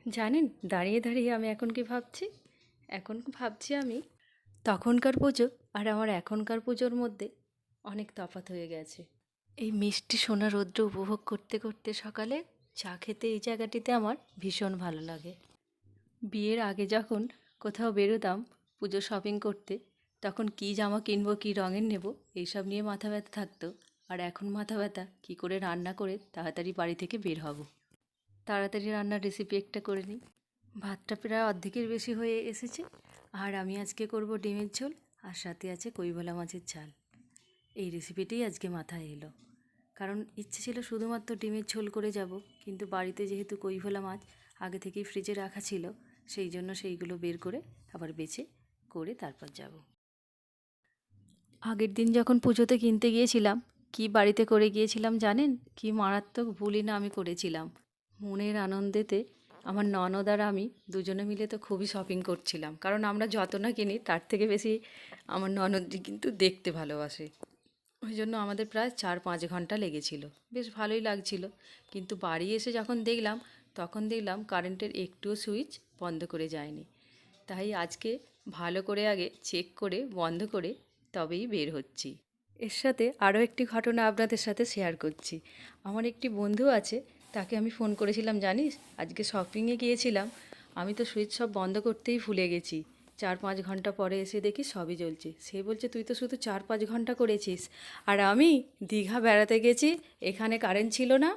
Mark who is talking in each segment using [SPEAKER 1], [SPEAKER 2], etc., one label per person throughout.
[SPEAKER 1] জানেন, দাঁড়িয়ে দাঁড়িয়ে আমি এখন কি ভাবছি? এখন ভাবছি আমি তখনকার পুজো আর আমার এখনকার পুজোর মধ্যে অনেক তফাৎ হয়ে গেছে। এই মিষ্টি সোনা রৌদ্র উপভোগ করতে করতে সকালে চা খেতে এই জায়গাটিতে আমার ভীষণ ভালো লাগে। বিয়ের আগে যখন কোথাও বেরোতাম পুজো শপিং করতে, তখন কী জামা কিনবো, কী রঙের নেব, এইসব নিয়ে মাথা ব্যথা থাকতো। আর এখন মাথা ব্যথা কী করে রান্না করে তাড়াতাড়ি বাড়ি থেকে বের হব, তাড়াতাড়ি রান্নার রেসিপি একটা করে নিই। ভাতটা প্রায় অর্ধেকের বেশি হয়ে এসেছে, আর আমি আজকে করব ডিমের ঝোল, আর সাথে আছে কইভোলা মাছের ঝাল। এই রেসিপিটাই আজকে মাথায় এলো, কারণ ইচ্ছে ছিল শুধুমাত্র ডিমের ঝোল করে যাব, কিন্তু বাড়িতে যেহেতু কইভোলা মাছ আগে থেকেই ফ্রিজে রাখা ছিল, সেই জন্য সেইগুলো বের করে আবার বেছে করে তারপর যাব। আগের দিন যখন পুজোতে কিনতে গিয়েছিলাম, কি বাড়িতে করে গিয়েছিলাম জানেন? কি মারাত্মক ভুলই না আমি করেছিলাম। মনের আনন্দেতে আমার ননদ আর আমি দুজনে মিলে তো খুবই শপিং করছিলাম, কারণ আমরা যত না কিনি তার থেকে বেশি আমার ননদজি কিন্তু দেখতে ভালোবাসে। ওই জন্য আমাদের প্রায় 4-5 ঘন্টা লেগেছিল। বেশ ভালোই লাগছিল, কিন্তু বাড়ি এসে যখন দেখলাম, তখন দেখলাম কারেন্টের একটুও সুইচ বন্ধ করে যায়নি। তাই আজকে ভালো করে আগে চেক করে বন্ধ করে তবেই বের হচ্ছি। এর সাথে আরও একটি ঘটনা আপনাদের সাথে শেয়ার করছি। আমার একটি বন্ধু আছে, তাকে আমি ফোন করেছিলাম, জানিস আজকে শপিংয়ে গিয়েছিলাম, আমি তো সুইচ সব বন্ধ করতেই ভুলে গেছি। 4-5 ঘন্টা পরে এসে দেখি সবই জ্বলছে। সে বলছে, তুই তো শুধু 4-5 ঘন্টা করেছিস, আর আমি দীঘা বেড়াতে গেছি, এখানে কারেন্ট ছিল না,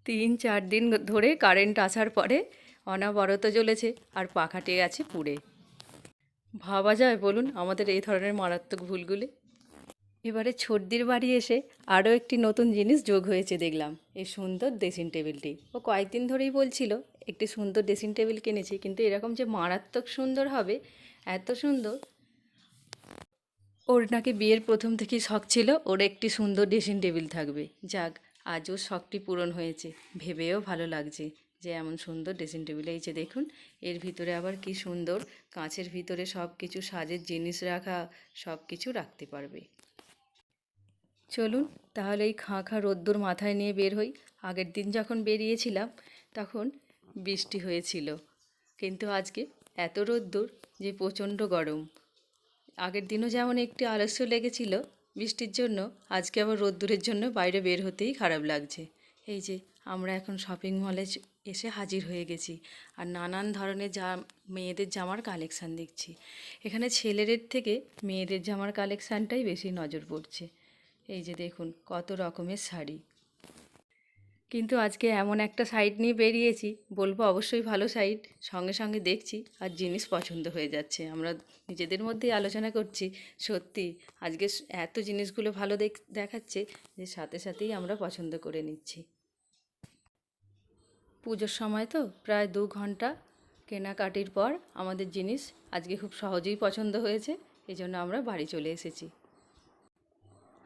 [SPEAKER 1] 3-4 দিন ধরে কারেন্ট আসার পরে অনবরত জ্বলেছে, আর পাখাটি আছে পুড়ে। ভাবা যায় বলুন আমাদের এই ধরনের মারাত্মক ভুলগুলি? এবারে ছর্দির বাড়ি এসে আরও একটি নতুন জিনিস যোগ হয়েছে দেখলাম, এই সুন্দর ড্রেসিং টেবিলটি। ও কয়েকদিন ধরেই বলছিল একটি সুন্দর ড্রেসিং টেবিল কিনেছি, কিন্তু এরকম যে মারাত্মক সুন্দর হবে, এত সুন্দর, ওর নাকি বিয়ের প্রথম থেকেই শখ ছিল ওর একটি সুন্দর ড্রেসিং টেবিল থাকবে। যাক, আজ ওর শখটি পূরণ হয়েছে, ভেবেও ভালো লাগছে যে এমন সুন্দর ড্রেসিং টেবিল। এই যে দেখুন, এর ভিতরে আবার কি সুন্দর কাঁচের ভিতরে সব কিছু সাজের জিনিস রাখা, সব কিছু রাখতে পারবে। চলুন তাহলে এই খাঁ খাঁ রোদ্দুর মাথায় নিয়ে বের হই। আগের দিন যখন বেরিয়েছিলাম তখন বৃষ্টি হয়েছিল, কিন্তু আজকে এত রোদ্দুর যে প্রচণ্ড গরম। আগের দিনও যেমন একটি আলস্য লেগেছিল বৃষ্টির জন্য, আজকে আবার রোদ্দুরের জন্য বাইরে বের হতেই খারাপ লাগছে। এই যে আমরা এখন শপিং মলে এসে হাজির হয়ে গেছি, আর নানান ধরনের মেয়েদের জামার কালেকশান দেখছি। এখানে ছেলেদের থেকে মেয়েদের জামার কালেকশানটাই বেশি নজর পড়ছে। এই যে দেখুন কত রকমের শাড়ি। কিন্তু আজকে এমন একটা সাইট নিয়ে বেরিয়েছি, বলবো অবশ্যই ভালো সাইট, সঙ্গে সঙ্গে দেখছি আর জিনিস পছন্দ হয়ে যাচ্ছে। আমরা নিজেদের মধ্যেই আলোচনা করছি, সত্যি আজকে এত জিনিসগুলো ভালো দেখাচ্ছে যে সাথে সাথেই আমরা পছন্দ করে নিচ্ছি। পুজোর সময় তো প্রায় 2 ঘন্টা কেনাকাটির পর আমাদের জিনিস আজকে খুব সহজেই পছন্দ হয়েছে, এই জন্য আমরা বাড়ি চলে এসেছি।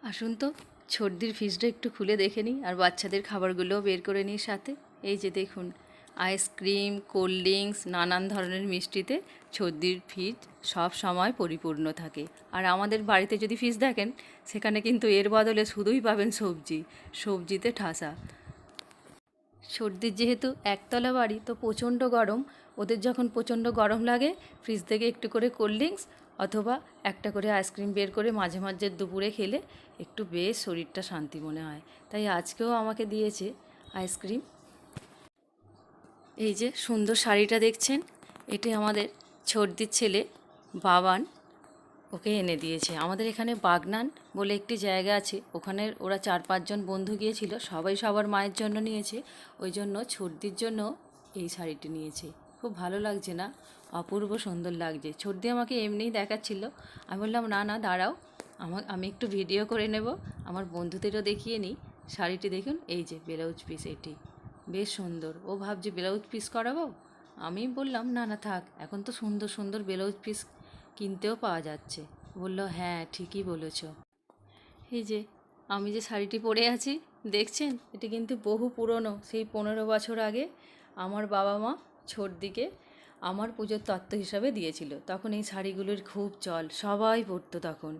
[SPEAKER 1] আসুন তো ছর্দির ফ্রিজটা একটু খুলে দেখে নিই, আর বাচ্চাদের খাবারগুলোও বের করে নিই সাথে। এই যে দেখুন, আইসক্রিম, কোল্ড ড্রিঙ্কস, নানান ধরনের মিষ্টিতে ছর্দির ফ্রিজ সব সময় পরিপূর্ণ থাকে। আর আমাদের বাড়িতে যদি ফ্রিজ দেখেন, সেখানে কিন্তু এর বদলে শুধুই পাবেন সবজি, সবজিতে ঠাসা। সর্দির যেহেতু একতলা বাড়ি, তো প্রচণ্ড গরম, ওদের যখন প্রচণ্ড গরম লাগে ফ্রিজ থেকে একটু করে কোল্ড ড্রিঙ্কস অথবা একটা করে আইসক্রিম বের করে মাঝে মাঝে দুপুরে খেলে একটু বেশ শরীরটা শান্তি মনে হয়। তাই আজকেও আমাকে দিয়েছে আইসক্রিম। এই যে সুন্দর শাড়িটা দেখছেন, এটি আমাদের ছর্দির ছেলে বাবান ওকে এনে দিয়েছে। আমাদের এখানে বাগনান বলে একটি জায়গা আছে, ওখানে ওরা 4-5 জন বন্ধু গিয়েছিল, সবাই সবার মায়ের জন্য নিয়েছে, ওই জন্য ছর্দির জন্য এই শাড়িটি নিয়েছে। খুব ভালো লাগছে না? অপূর্ব সুন্দর লাগছে। ছর্দি আমাকে এমনিই দেখাচ্ছিল, আমি বললাম না না দাঁড়াও, আমি একটু ভিডিও করে নেব, আমার বন্ধুদেরও দেখিয়ে নিই। শাড়িটি দেখুন, এই যে ব্লাউজ পিস, এটি বেশ সুন্দর। ও ভাবছে ব্লাউজ পিস করাবো, আমি বললাম না না থাক, এখন তো সুন্দর সুন্দর ব্লাউজ পিস কিনতেও পাওয়া যাচ্ছে। বলল হ্যাঁ ঠিকই বলেছ। এই যে আমি যে শাড়িটি পরে আছি দেখছেন, এটি কিন্তু বহু পুরনো, সেই 15 বছর আগে আমার বাবা মা ছর্দিকে আমার পুজোর তত্ত্ব হিসাবে দিয়েছিল। তখন এই শাড়িগুলোর খুব চল, সবাই পরতো তখন।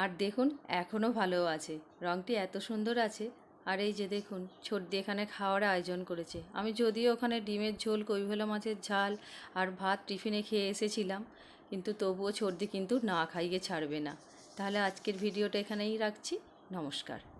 [SPEAKER 1] আর দেখুন এখনও ভালো আছে, রঙটি এত সুন্দর আছে, আর এই যে দেখুন ছোটদি এখানে খাওয়ার আয়োজন করেছে। আমি যদিও ওখানে ডিমের ঝোল, কৈভোলা মাছের ঝাল আর ভাত টিফিনে খেয়ে এসেছিলাম, কিন্তু তবুও ছোটদি কিন্তু না খাইয়ে ছাড়বে না। তাহলে আজকের ভিডিওটা এখানেই রাখছি। নমস্কার।